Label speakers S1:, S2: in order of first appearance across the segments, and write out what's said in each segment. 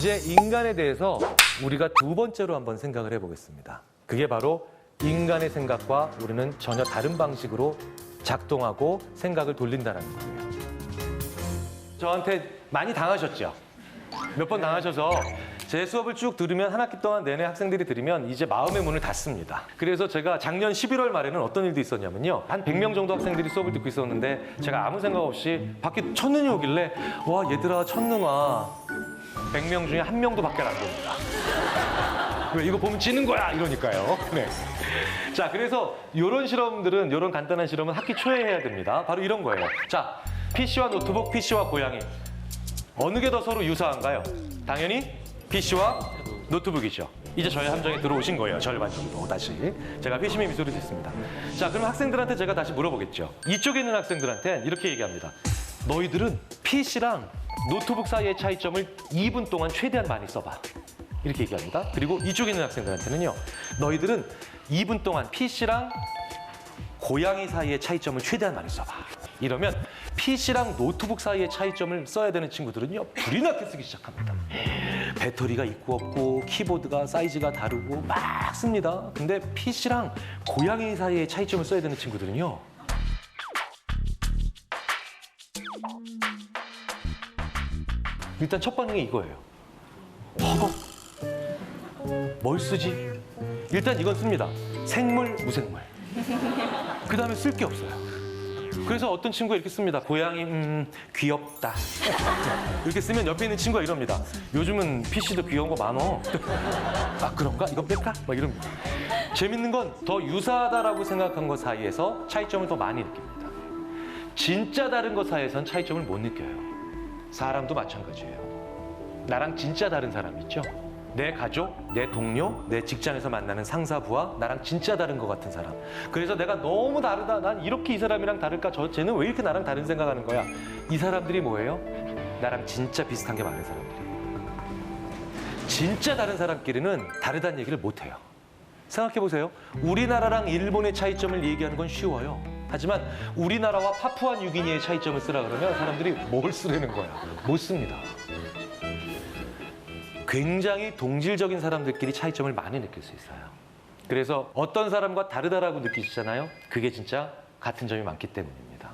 S1: 이제 인간에 대해서 우리가 두 번째로 한번 생각을 해보겠습니다. 그게 바로 인간의 생각과 우리는 전혀 다른 방식으로 작동하고 생각을 돌린다는 거예요. 저한테 많이 당하셨죠? 몇 번 당하셔서 제 수업을 쭉 들으면 한 학기 동안 내내 학생들이 들으면 이제 마음의 문을 닫습니다. 그래서 제가 작년 11월 말에는 어떤 일도 있었냐면요. 한 100명 정도 학생들이 수업을 듣고 있었는데 제가 아무 생각 없이 밖에 첫눈이 오길래 와 얘들아 첫눈 와. 100명 중에 한 명도 밖에 안 봅니다. 왜 이거 보면 지는 거야 이러니까요. 네. 자, 그래서 이런 실험들은 이런 간단한 실험은 학기 초에 해야 됩니다. 바로 이런 거예요. 자, PC와 노트북, PC와 고양이 어느 게 더 서로 유사한가요? 당연히 PC와 노트북이죠. 이제 저희 함정에 들어오신 거예요. 절반 정도 다시. 제가 회심의 미소를 짓습니다. 자, 그럼 학생들한테 제가 다시 물어보겠죠. 이쪽에 있는 학생들한테 이렇게 얘기합니다. 너희들은 PC랑 노트북 사이의 차이점을 2분 동안 최대한 많이 써봐. 이렇게 얘기합니다. 그리고 이쪽에 있는 학생들한테는요. 너희들은 2분 동안 PC랑 고양이 사이의 차이점을 최대한 많이 써봐. 이러면 PC랑 노트북 사이의 차이점을 써야 되는 친구들은요. 불이 나게 쓰기 시작합니다. 배터리가 있고 없고 키보드가 사이즈가 다르고 막 씁니다. 근데 PC랑 고양이 사이의 차이점을 써야 되는 친구들은요. 일단 첫 반응이 이거예요. 허걱. 뭘 쓰지? 일단 이건 씁니다. 생물, 무생물. 그 다음에 쓸 게 없어요. 그래서 어떤 친구가 이렇게 씁니다. 고양이, 귀엽다. 이렇게 쓰면 옆에 있는 친구가 이럽니다. 요즘은 PC도 귀여운 거 많어. 아, 그런가? 이거 뺄까? 막 이럽니다. 재밌는 건 더 유사하다라고 생각한 것 사이에서 차이점을 더 많이 느낍니다. 진짜 다른 것 사이에선 차이점을 못 느껴요. 사람도 마찬가지예요. 나랑 진짜 다른 사람 있죠? 내 가족, 내 동료, 내 직장에서 만나는 상사부하 나랑 진짜 다른 것 같은 사람. 그래서 내가 너무 다르다. 난 이렇게 이 사람이랑 다를까? 쟤는 왜 이렇게 나랑 다른 생각하는 거야? 이 사람들이 뭐예요? 나랑 진짜 비슷한 게 많은 사람들이에요. 진짜 다른 사람끼리는 다르다는 얘기를 못 해요. 생각해 보세요. 우리나라랑 일본의 차이점을 얘기하는 건 쉬워요. 하지만 우리나라와 파푸아뉴기니의 차이점을 쓰라 그러면 사람들이 뭘 쓰려는 거야? 못 씁니다. 굉장히 동질적인 사람들끼리 차이점을 많이 느낄 수 있어요. 그래서 어떤 사람과 다르다라고 느끼시잖아요. 그게 진짜 같은 점이 많기 때문입니다.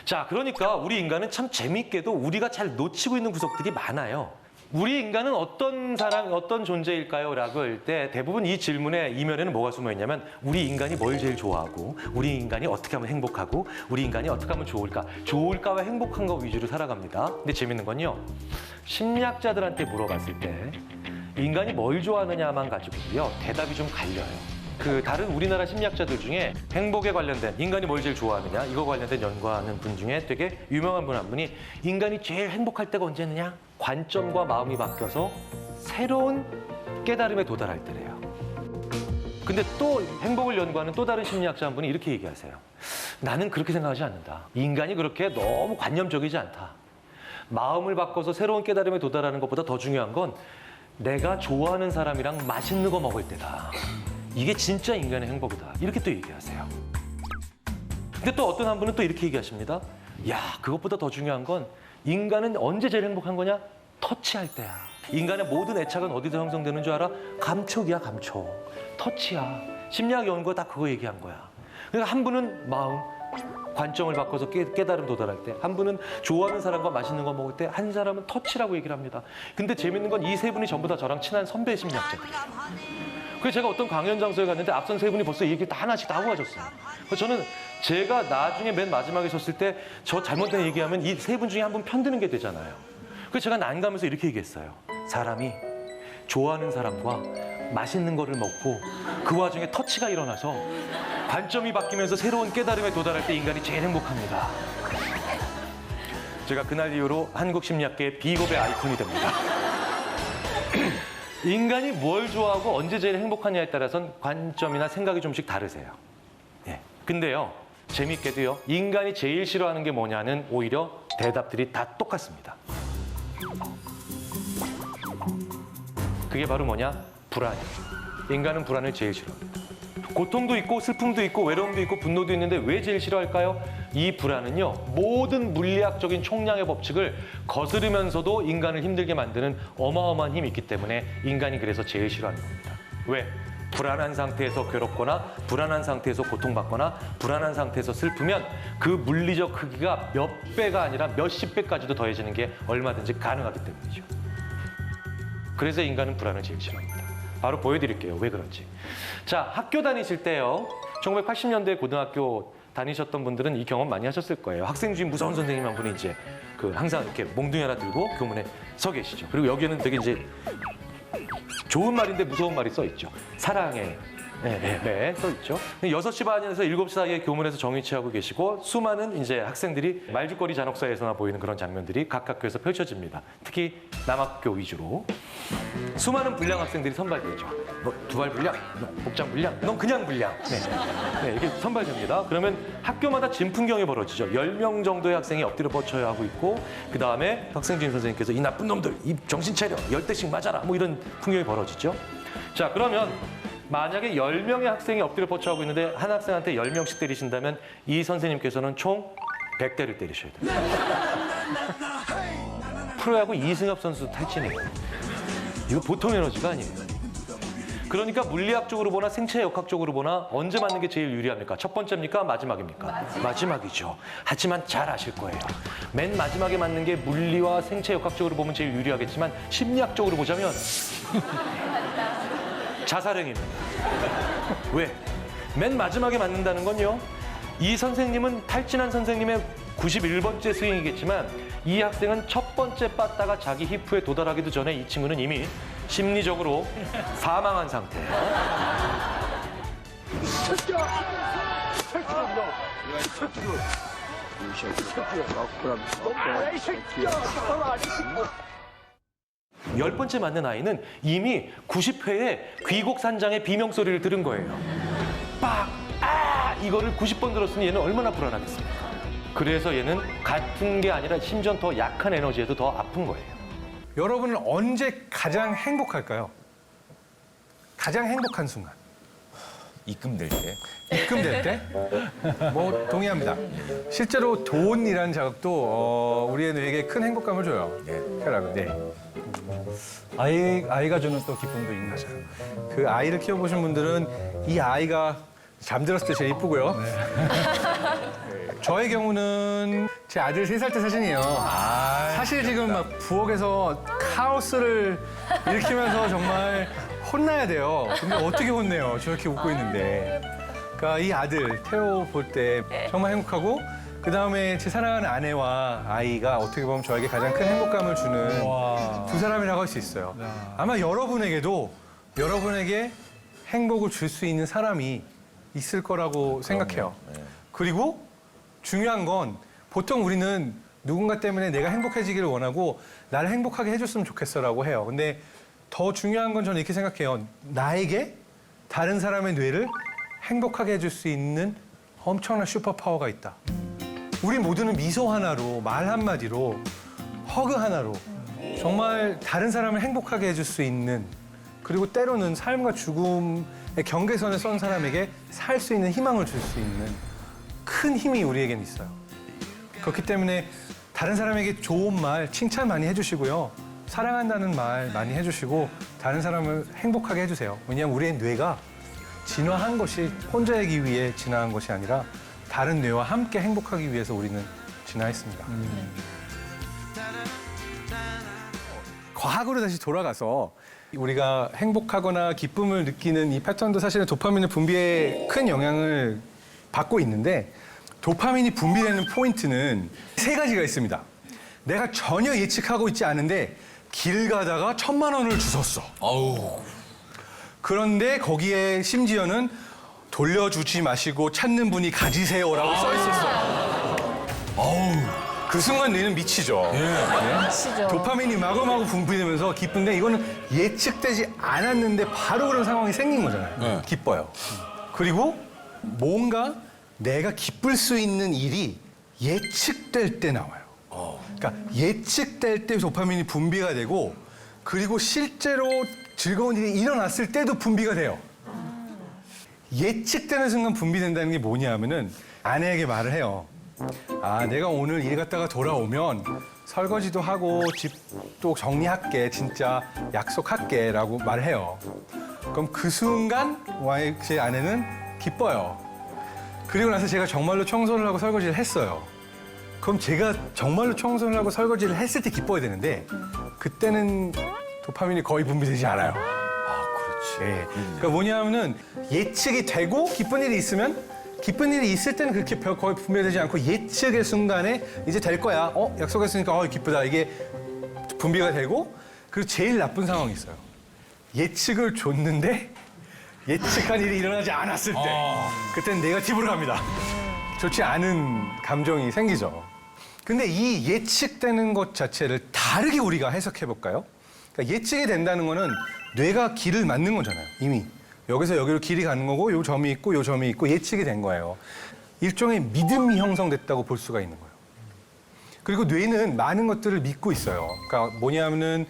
S1: 자, 그러니까 우리 인간은 참 재밌게도 우리가 잘 놓치고 있는 구석들이 많아요. 우리 인간은 어떤 사람, 어떤 존재일까요? 라고 할 때 대부분 이 질문의 이면에는 뭐가 숨어 있냐면 우리 인간이 뭘 제일 좋아하고 우리 인간이 어떻게 하면 행복하고 우리 인간이 어떻게 하면 좋을까? 좋을까와 행복한 거 위주로 살아갑니다. 근데 재밌는 건요. 심리학자들한테 물어봤을 때 인간이 뭘 좋아하느냐만 가지고요. 대답이 좀 갈려요. 다른 우리나라 심리학자들 중에 행복에 관련된 인간이 뭘 제일 좋아하느냐 이거 관련된 연구하는 분 중에 되게 유명한 분 한 분이 인간이 제일 행복할 때가 언제느냐 관점과 마음이 바뀌어서 새로운 깨달음에 도달할 때래요. 근데 또 행복을 연구하는 또 다른 심리학자 한 분이 이렇게 얘기하세요. 나는 그렇게 생각하지 않는다. 인간이 그렇게 너무 관념적이지 않다. 마음을 바꿔서 새로운 깨달음에 도달하는 것보다 더 중요한 건 내가 좋아하는 사람이랑 맛있는 거 먹을 때다. 이게 진짜 인간의 행복이다. 이렇게 또 얘기하세요. 근데 또 어떤 한 분은 또 이렇게 얘기하십니다. 야, 그것보다 더 중요한 건 인간은 언제 제일 행복한 거냐? 터치할 때야. 인간의 모든 애착은 어디서 형성되는 줄 알아? 감촉이야, 감촉. 터치야. 심리학 연구가 다 그거 얘기한 거야. 그러니까 한 분은 마음, 관점을 바꿔서 깨달음 도달할 때, 한 분은 좋아하는 사람과 맛있는 거 먹을 때, 한 사람은 터치라고 얘기를 합니다. 근데 재밌는 건 이 세 분이 전부 다 저랑 친한 선배 심리학자들이에요. 그래서 제가 어떤 강연 장소에 갔는데 앞선 세 분이 벌써 얘기 다 하나씩 다 하고 가셨어요. 그래서 저는 제가 나중에 맨 마지막에 섰을 때 저 잘못된 얘기하면 이 세 분 중에 한 분 편드는 게 되잖아요. 그래서 제가 난감해서 이렇게 얘기했어요. 사람이 좋아하는 사람과 맛있는 거를 먹고 그 와중에 터치가 일어나서 관점이 바뀌면서 새로운 깨달음에 도달할 때 인간이 제일 행복합니다. 제가 그날 이후로 한국 심리학계의 비겁의 아이콘이 됩니다. 인간이 뭘 좋아하고 언제 제일 행복하냐에 따라서는 관점이나 생각이 좀씩 다르세요. 예. 근데요, 재밌게도요, 인간이 제일 싫어하는 게 뭐냐는 오히려 대답들이 다 똑같습니다. 그게 바로 뭐냐? 불안이에요. 인간은 불안을 제일 싫어합니다. 고통도 있고 슬픔도 있고 외로움도 있고 분노도 있는데 왜 제일 싫어할까요? 이 불안은요, 모든 물리학적인 총량의 법칙을 거스르면서도 인간을 힘들게 만드는 어마어마한 힘이 있기 때문에 인간이 그래서 제일 싫어하는 겁니다. 왜? 불안한 상태에서 괴롭거나 불안한 상태에서 고통받거나 불안한 상태에서 슬프면 그 물리적 크기가 몇 배가 아니라 몇십 배까지도 더해지는 게 얼마든지 가능하기 때문이죠. 그래서 인간은 불안을 제일 싫어합니다. 바로 보여드릴게요. 왜 그런지. 자, 학교 다니실 때요. 1980년대 고등학교 다니셨던 분들은 이 경험 많이 하셨을 거예요. 학생 중에 무서운 선생님 한 분이 이제 항상 이렇게 몽둥이 하나 들고 교문에 서 계시죠. 그리고 여기에는 되게 이제 좋은 말인데 무서운 말이 써 있죠. 사랑해. 네, 써 있죠. 6시 반에서 7시 사이에 교문에서 정위치하고 계시고 수많은 이제 학생들이 말죽거리 잔혹사에서나 보이는 그런 장면들이 각 학교에서 펼쳐집니다. 특히 남학교 위주로. 수많은 불량 학생들이 선발되죠. 너 두발 불량, 너 복장 불량, 넌 그냥 불량. 네, 이렇게 선발됩니다. 그러면 학교마다 진풍경이 벌어지죠. 10명 정도의 학생이 엎드려 뻗쳐야 하고 있고 그 다음에 학생주임 선생님께서 이 나쁜 놈들, 이 정신 차려, 10대씩 맞아라. 뭐 이런 풍경이 벌어지죠. 자, 그러면 만약에 10명의 학생이 엎드려 뻗쳐하고 있는데 한 학생한테 10명씩 때리신다면 이 선생님께서는 총 100대를 때리셔야 됩니다. 프로야구 이승엽 선수 탈진이에요. 이거 보통 에너지가 아니에요. 그러니까 물리학적으로 보나 생체 역학적으로 보나 언제 맞는 게 제일 유리합니까? 첫 번째입니까? 마지막입니까? 마지막이죠. 하지만 잘 아실 거예요. 맨 마지막에 맞는 게 물리와 생체 역학적으로 보면 제일 유리하겠지만 심리학적으로 보자면 자살행위입니다. 왜? 맨 마지막에 맞는다는 건요. 이 선생님은 탈진한 선생님의 91번째 스윙이겠지만 이 학생은 첫 번째 빠따가 자기 히프에 도달하기도 전에 이 친구는 이미 심리적으로 사망한 상태예요. 열 번째 맞는 아이는 이미 90회에 귀곡산장의 비명소리를 들은 거예요. 빡! 아! 이거를 90번 들었으니 얘는 얼마나 불안하겠습니까? 그래서 얘는 같은 게 아니라 심지어 더 약한 에너지에도 더 아픈 거예요.
S2: 여러분은 언제 가장 행복할까요? 가장 행복한 순간.
S3: 입금될 때.
S2: 입금될 때? 뭐 동의합니다. 실제로 돈이라는 자극도 우리의 뇌에게 큰 행복감을 줘요. 쾌락을. 네.
S4: 아이가 주는 또 기쁨도 있는 거죠.
S2: 그 아이를 키워보신 분들은 이 아이가 잠들었을 때 제일 이쁘고요. 저의 경우는 제 아들 3살 때 사진이에요. 사실 지금 막 부엌에서 카오스를 일으키면서 정말 혼나야 돼요. 근데 어떻게 혼내요? 저렇게 웃고 있는데. 그러니까 이 아들 태호 볼 때 정말 행복하고 그 다음에 제 사랑하는 아내와 아이가 어떻게 보면 저에게 가장 큰 행복감을 주는
S4: 와.
S2: 두 사람이라고 할 수 있어요. 아마 여러분에게도 여러분에게 행복을 줄 수 있는 사람이 있을 거라고 생각해요. 그리고 중요한 건 보통 우리는 누군가 때문에 내가 행복해지기를 원하고 나를 행복하게 해줬으면 좋겠어라고 해요. 근데 더 중요한 건 저는 이렇게 생각해요. 나에게 다른 사람의 뇌를 행복하게 해줄 수 있는 엄청난 슈퍼파워가 있다. 우리 모두는 미소 하나로, 말 한마디로, 허그 하나로 정말 다른 사람을 행복하게 해줄 수 있는 그리고 때로는 삶과 죽음의 경계선에 선 사람에게 살 수 있는 희망을 줄 수 있는 큰 힘이 우리에겐 있어요. 그렇기 때문에 다른 사람에게 좋은 말, 칭찬 많이 해주시고요. 사랑한다는 말 많이 해주시고 다른 사람을 행복하게 해주세요. 왜냐하면 우리의 뇌가 진화한 것이 혼자이기 위해 진화한 것이 아니라 다른 뇌와 함께 행복하기 위해서 우리는 진화했습니다. 과학으로 다시 돌아가서 우리가 행복하거나 기쁨을 느끼는 이 패턴도 사실은 도파민의 분비에 큰 영향을 받고 있는데 도파민이 분비되는 포인트는 3가지가 있습니다. 내가 전혀 예측하고 있지 않은데 길 가다가 1,000만 원을 주웠어. 그런데 거기에 심지어는 돌려주지 마시고 찾는 분이 가지세요라고 써 있었어요. 그 순간 뇌는 미치죠.
S5: 미치죠.
S2: 도파민이 마구마구 분비되면서 기쁜데 이거는 예측되지 않았는데 바로 그런 상황이 생긴 거잖아요. 기뻐요. 그리고 뭔가 내가 기쁠 수 있는 일이 예측될 때 나와요. 그러니까 예측될 때 도파민이 분비가 되고 그리고 실제로 즐거운 일이 일어났을 때도 분비가 돼요. 예측되는 순간 분비된다는 게 뭐냐면은 아내에게 말을 해요. 아, 내가 오늘 일 갔다가 돌아오면 설거지도 하고 집도 정리할게. 진짜 약속할게. 라고 말을 해요. 그럼 그 순간 제 아내는 기뻐요. 그리고 나서 제가 정말로 청소를 하고 설거지를 했어요. 그럼 제가 정말로 청소를 하고 설거지를 했을 때 기뻐야 되는데 그때는 도파민이 거의 분비되지 않아요. 네. 그러니까 뭐냐면은 예측이 되고 기쁜 일이 있을 때는 그렇게 거의 분비되지 않고 예측의 순간에 이제 될 거야. 약속했으니까 기쁘다. 이게 분비가 되고 그리고 제일 나쁜 상황이 있어요. 예측을 줬는데 예측한 일이 일어나지 않았을 때 그때는 네거티브로 갑니다. 좋지 않은 감정이 생기죠. 근데 이 예측되는 것 자체를 다르게 우리가 해석해 볼까요? 그러니까 예측이 된다는 거는 뇌가 길을 맞는 거잖아요. 이미 여기서 여기로 길이 가는 거고 요 점이 있고 요 점이 있고 예측이 된 거예요. 일종의 믿음이 형성됐다고 볼 수가 있는 거예요. 그리고 뇌는 많은 것들을 믿고 있어요. 그러니까 뭐냐면은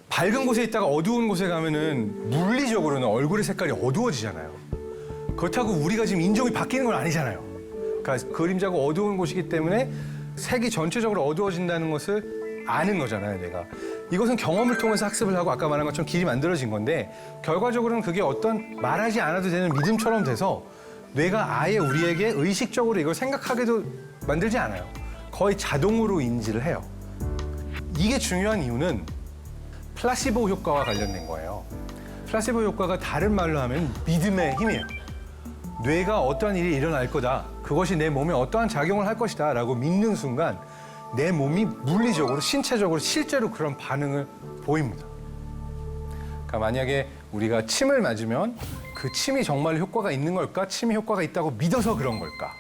S2: 밝은 곳에 있다가 어두운 곳에 가면은 물리적으로는 얼굴의 색깔이 어두워지잖아요. 그렇다고 우리가 지금 인종이 바뀌는 건 아니잖아요. 그러니까 그림자가 어두운 곳이기 때문에 색이 전체적으로 어두워진다는 것을 아는 거잖아요, 내가. 이것은 경험을 통해서 학습을 하고 아까 말한 것처럼 길이 만들어진 건데 결과적으로는 그게 어떤 말하지 않아도 되는 믿음처럼 돼서 뇌가 아예 우리에게 의식적으로 이걸 생각하게도 만들지 않아요. 거의 자동으로 인지를 해요. 이게 중요한 이유는 플라시보 효과와 관련된 거예요. 플라시보 효과가 다른 말로 하면 믿음의 힘이에요. 뇌가 어떠한 일이 일어날 거다. 그것이 내 몸에 어떠한 작용을 할 것이다 라고 믿는 순간 내 몸이 물리적으로, 신체적으로 실제로 그런 반응을 보입니다. 그러니까 만약에 우리가 침을 맞으면 그 침이 정말 효과가 있는 걸까? 침이 효과가 있다고 믿어서 그런 걸까?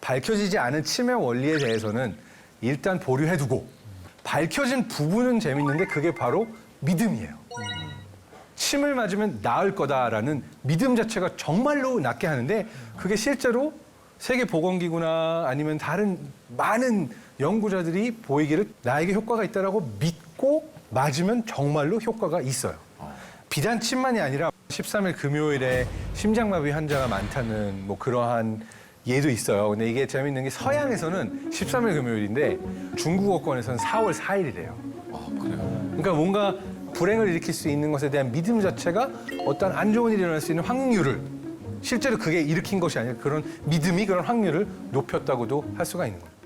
S2: 밝혀지지 않은 침의 원리에 대해서는 일단 보류해두고 밝혀진 부분은 재밌는데 그게 바로 믿음이에요. 침을 맞으면 나을 거다라는 믿음 자체가 정말로 낫게 하는데 그게 실제로 세계보건기구나 아니면 다른 많은 연구자들이 보이기를 나에게 효과가 있다라고 믿고 맞으면 정말로 효과가 있어요. 비단 침만이 아니라 13일 금요일에 심장마비 환자가 많다는 뭐 그러한 예도 있어요. 근데 이게 재밌는 게 서양에서는 13일 금요일인데 중국어권에서는 4월 4일이래요.
S3: 그래요?
S2: 그러니까 뭔가 불행을 일으킬 수 있는 것에 대한 믿음 자체가 어떤 안 좋은 일이 일어날 수 있는 확률을 실제로 그게 일으킨 것이 아니라 그런 믿음이 그런 확률을 높였다고도 할 수가 있는 거예요.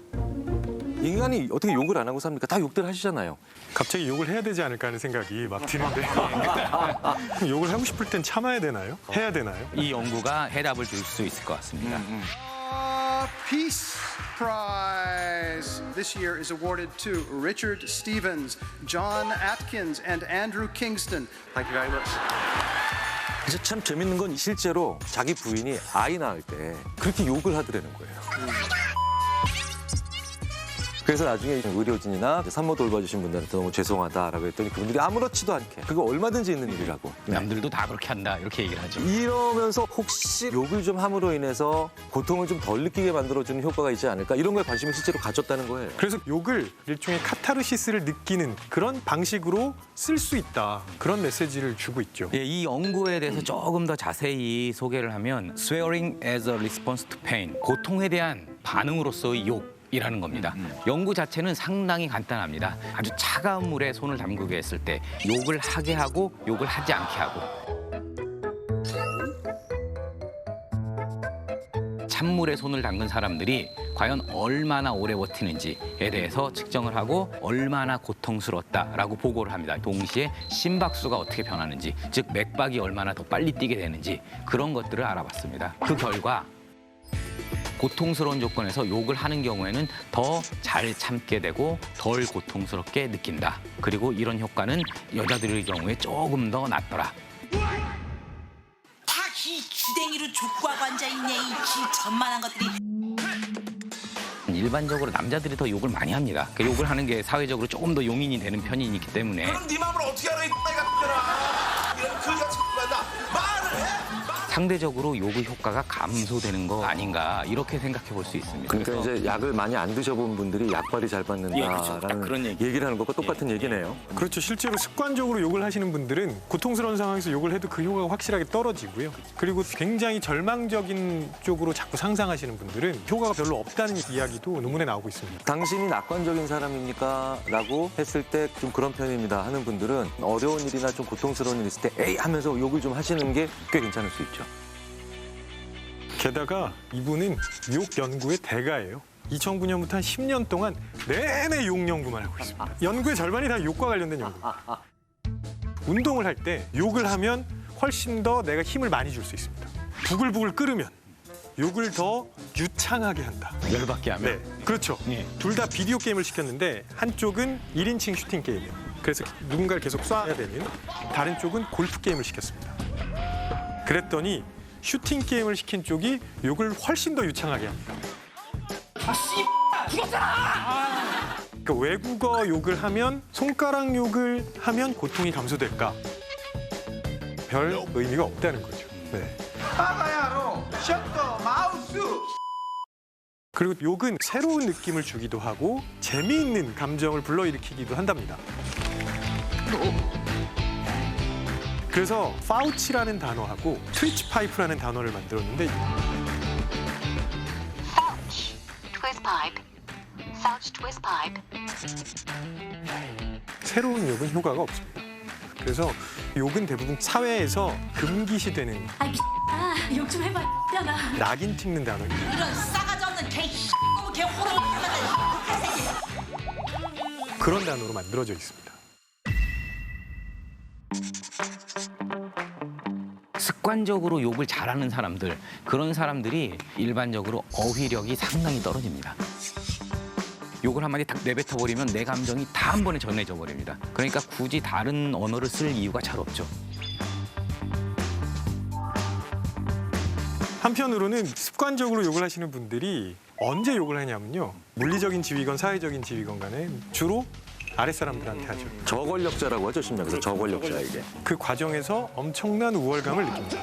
S1: 인간이 어떻게 욕을 안 하고 삽니까? 다 욕들 하시잖아요.
S4: 갑자기 욕을 해야 되지 않을까 하는 생각이 막 드는데 그럼 욕을 하고 싶을 땐 참아야 되나요? 해야 되나요?
S5: 이 연구가 해답을 줄 수 있을 것 같습니다.
S6: Peace Prize this year is awarded to Richard Stevens, John Atkins, and Andrew Kingston. Thank you very much.
S1: 이제 참 재밌는 건 실제로 자기 부인이 아이 낳을 때 그렇게 욕을 하더라는 거예요. 그래서 나중에 의료진이나 산모 돌봐주신 분들한테 너무 죄송하다라고 했더니 그분들이 아무렇지도 않게 그거 얼마든지 있는 일이라고.
S5: 남들도 다 그렇게 한다 이렇게 얘기를 하죠.
S1: 이러면서 혹시 욕을 좀 함으로 인해서 고통을 좀 덜 느끼게 만들어주는 효과가 있지 않을까 이런 거에 관심을 실제로 가졌다는 거예요.
S4: 그래서 욕을 일종의 카타르시스를 느끼는 그런 방식으로 쓸 수 있다. 그런 메시지를 주고 있죠.
S5: 예, 이 연구에 대해서 조금 더 자세히 소개를 하면 swearing as a response to pain, 고통에 대한 반응으로서의 욕. 이라는 겁니다. 연구 자체는 상당히 간단합니다. 아주 차가운 물에 손을 담그게 했을 때 욕을 하게 하고 욕을 하지 않게 하고 찬물에 손을 담근 사람들이 과연 얼마나 오래 버티는지에 대해서 측정을 하고 얼마나 고통스러웠다라고 보고를 합니다. 동시에 심박수가 어떻게 변하는지, 즉 맥박이 얼마나 더 빨리 뛰게 되는지 그런 것들을 알아봤습니다. 그 결과 고통스러운 조건에서 욕을 하는 경우에는 더 잘 참게 되고 덜 고통스럽게 느낀다. 그리고 이런 효과는 여자들의 경우에 조금 더 낫더라.
S7: 다시 주댕이로 족구하고 앉아있네 이 천만한 것들이.
S5: 일반적으로 남자들이 더 욕을 많이 합니다. 그 욕을 하는 게 사회적으로 조금 더 용인이 되는 편이기 때문에.
S8: 그럼 네 마음을 어떻게 알아 이 X 같은 거라. 이런 그지 같은 거나 말을 해.
S5: 상대적으로 욕의 효과가 감소되는 거 아닌가 이렇게 생각해 볼 수 있습니다.
S8: 그러니까
S5: 그래서
S8: 이제 약을 많이 안 드셔본 분들이 약발이 잘
S5: 예, 그렇죠. 딱
S8: 받는다라는
S5: 그런 얘기.
S8: 얘기를 하는 것과 똑같은 얘기네요.
S4: 그렇죠. 실제로 습관적으로 욕을 하시는 분들은 고통스러운 상황에서 욕을 해도 그 효과가 확실하게 떨어지고요. 그리고 굉장히 절망적인 쪽으로 자꾸 상상하시는 분들은 효과가 별로 없다는 이야기도 논문에 나오고 있습니다.
S8: 당신이 낙관적인 사람입니까? 라고 했을 때 좀 그런 편입니다 하는 분들은 어려운 일이나 좀 고통스러운 일 있을 때 에이 하면서 욕을 좀 하시는 게 꽤 괜찮을 수 있죠.
S4: 게다가 이분은 욕 연구의 대가예요. 2009년부터 한 10년 동안 내내 욕 연구만 하고 있습니다. 연구의 절반이 다 욕과 관련된 연구. 운동을 할 때 욕을 하면 훨씬 더 내가 힘을 많이 줄 수 있습니다. 부글부글 끓으면 욕을 더 유창하게 한다.
S5: 열받게 하면.
S4: 네, 그렇죠.
S5: 예.
S4: 둘 다 비디오 게임을 시켰는데 한쪽은 1인칭 슈팅 게임이에요. 그래서 누군가를 계속 쏴야 되는, 다른 쪽은 골프 게임을 시켰습니다. 그랬더니 슈팅 게임을 시킨 쪽이 욕을 훨씬 더 유창하게 합니다. 그러니까 외국어 욕을 하면, 손가락 욕을 하면 고통이 감소될까? 별 의미가 없다는 거죠. 네. 그리고 욕은 새로운 느낌을 주기도 하고 재미있는 감정을 불러일으키기도 한답니다. 그래서 파우치라는 단어하고 트위치 파이프라는 단어를 만들었는데
S9: Fouch, twist pipe. Fouch, twist pipe.
S4: 새로운 욕은 효과가 없습니다. 그래서 욕은 대부분 사회에서 금기시되는
S7: 욕 좀 해봐 나
S4: 낙인 찍는 단어입니다.
S7: 이런 싸가지 없는 개 호로
S4: 그런 단어로 만들어져 있습니다.
S5: 습관적으로 욕을 잘하는 사람들, 그런 사람들이 일반적으로 어휘력이 상당히 떨어집니다. 욕을 한마디 딱 내뱉어 버리면 내 감정이 다 한 번에 전해져 버립니다. 그러니까 굳이 다른 언어를 쓸 이유가 잘 없죠.
S4: 한편으로는 습관적으로 욕을 하시는 분들이 언제 욕을 하냐면요. 물리적인 지위건 사회적인 지위건 간에 주로 아랫사람들한테 하죠.
S8: 저권력자라고 하죠, 심리학에서. 저권력자에게.
S4: 그 과정에서 엄청난 우월감을 느낍니다.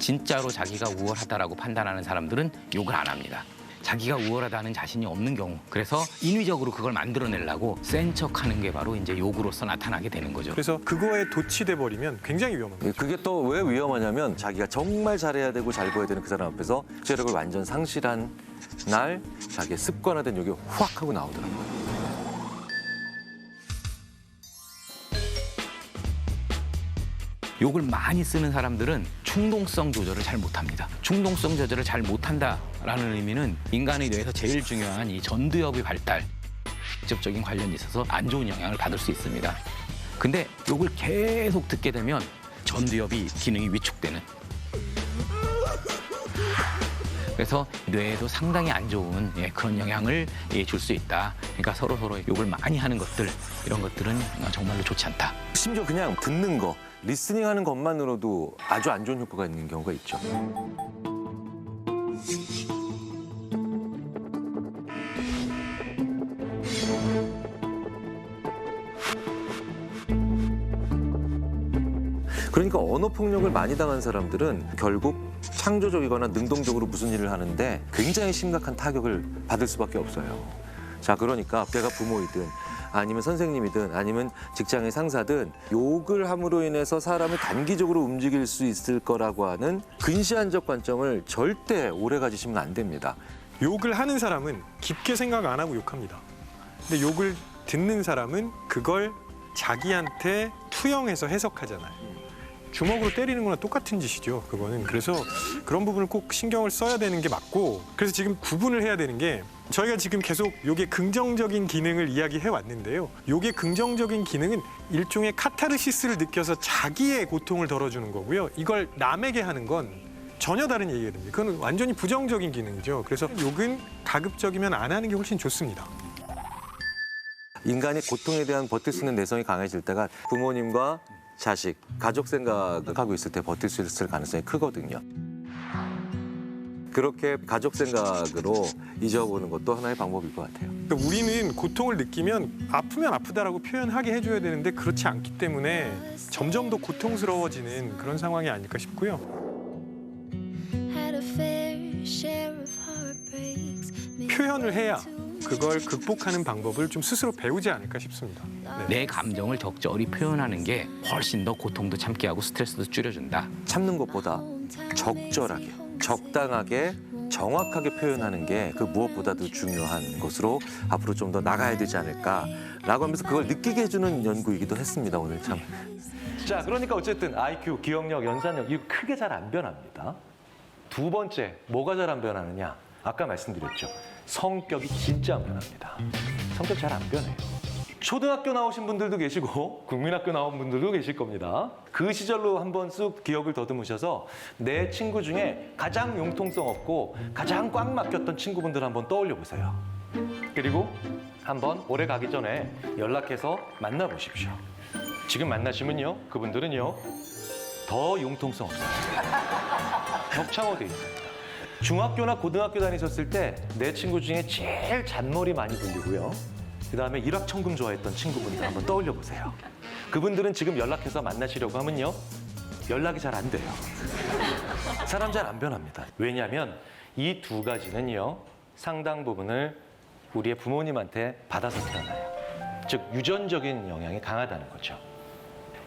S5: 진짜로 자기가 우월하다라고 판단하는 사람들은 욕을 안 합니다. 자기가 우월하다는 자신이 없는 경우, 그래서 인위적으로 그걸 만들어내려고 센 척하는 게 바로 이제 욕으로서 나타나게 되는 거죠.
S4: 그래서 그거에 도취돼 버리면 굉장히 위험합니다.
S8: 그게 또 왜 위험하냐면 자기가 정말 잘해야 되고 잘 보여야 되는 그 사람 앞에서 체력을 완전 상실한 날 자기의 습관화된 욕이 확 하고 나오더라고요.
S5: 욕을 많이 쓰는 사람들은 충동성 조절을 잘 못합니다. 충동성 조절을 잘 못한다라는 의미는 인간의 뇌에서 제일 중요한 이 전두엽의 발달, 직접적인 관련이 있어서 안 좋은 영향을 받을 수 있습니다. 근데 욕을 계속 듣게 되면 전두엽이 기능이 위축되는, 그래서 뇌에도 상당히 안 좋은 그런 영향을 줄 수 있다. 그러니까 서로 욕을 많이 하는 것들, 이런 것들은 정말로 좋지 않다.
S8: 심지어 그냥 듣는 거, 리스닝하는 것만으로도 아주 안 좋은 효과가 있는 경우가 있죠. 그러니까 언어 폭력을 많이 당한 사람들은 결국 창조적이거나 능동적으로 무슨 일을 하는데 굉장히 심각한 타격을 받을 수밖에 없어요. 자, 그러니까 내가 부모이든 아니면 선생님이든 아니면 직장의 상사든 욕을 함으로 인해서 사람을 단기적으로 움직일 수 있을 거라고 하는 근시안적 관점을 절대 오래 가지시면 안 됩니다.
S4: 욕을 하는 사람은 깊게 생각 안 하고 욕합니다. 근데 욕을 듣는 사람은 그걸 자기한테 투영해서 해석하잖아요. 주먹으로 때리는 거나 똑같은 짓이죠, 그거는. 그래서 그런 부분을 꼭 신경을 써야 되는 게 맞고, 그래서 지금 구분을 해야 되는 게, 저희가 지금 계속 욕의 긍정적인 기능을 이야기해 왔는데요. 욕의 긍정적인 기능은 일종의 카타르시스를 느껴서 자기의 고통을 덜어주는 거고요. 이걸 남에게 하는 건 전혀 다른 얘기거든요. 그건 완전히 부정적인 기능이죠. 그래서 욕은 가급적이면 안 하는 게 훨씬 좋습니다.
S8: 인간이 고통에 대한 버틸 수 있는 내성이 강해질 때가 부모님과 자식, 가족 생각하고 있을 때 버틸 수 있을 가능성이 크거든요. 그렇게 가족 생각으로 잊어보는 것도 하나의 방법일 것 같아요.
S4: 그러니까 우리는 고통을 느끼면 아프면 아프다라고 표현하게 해줘야 되는데 그렇지 않기 때문에 점점 더 고통스러워지는 그런 상황이 아닐까 싶고요. 표현을 해야 그걸 극복하는 방법을 좀 스스로 배우지 않을까 싶습니다. 네.
S5: 내 감정을 적절히 표현하는 게 훨씬 더 고통도 참게 하고 스트레스도 줄여준다.
S8: 참는 것보다 적절하게, 적당하게, 정확하게 표현하는 게 그 무엇보다도 중요한 것으로 앞으로 좀 더 나가야 되지 않을까라고 하면서 그걸 느끼게 해주는 연구이기도 했습니다. 오늘 참.
S1: 자, 그러니까 어쨌든 IQ, 기억력, 연산력 이거 크게 잘 안 변합니다. 두 번째, 뭐가 잘 안 변하느냐? 아까 말씀드렸죠. 성격이 진짜 안 변합니다. 성격 잘 안 변해요. 초등학교 나오신 분들도 계시고 국민학교 나온 분들도 계실 겁니다. 그 시절로 한번 쑥 기억을 더듬으셔서 내 친구 중에 가장 융통성 없고 가장 꽉 막혔던 친구분들 한번 떠올려 보세요. 그리고 한번 오래 가기 전에 연락해서 만나보십시오. 지금 만나시면요, 그분들은요 더 융통성 없어요. 격창호돼 있습니다. 중학교나 고등학교 다니셨을 때 내 친구 중에 제일 잔머리 많이 들리고요. 그다음에 일확천금 좋아했던 친구분들 한번 떠올려 보세요. 그분들은 지금 연락해서 만나시려고 하면요, 연락이 잘 안 돼요. 사람 잘 안 변합니다. 왜냐하면 이 두 가지는요, 상당 부분을 우리의 부모님한테 받아서 태어나요. 즉 유전적인 영향이 강하다는 거죠.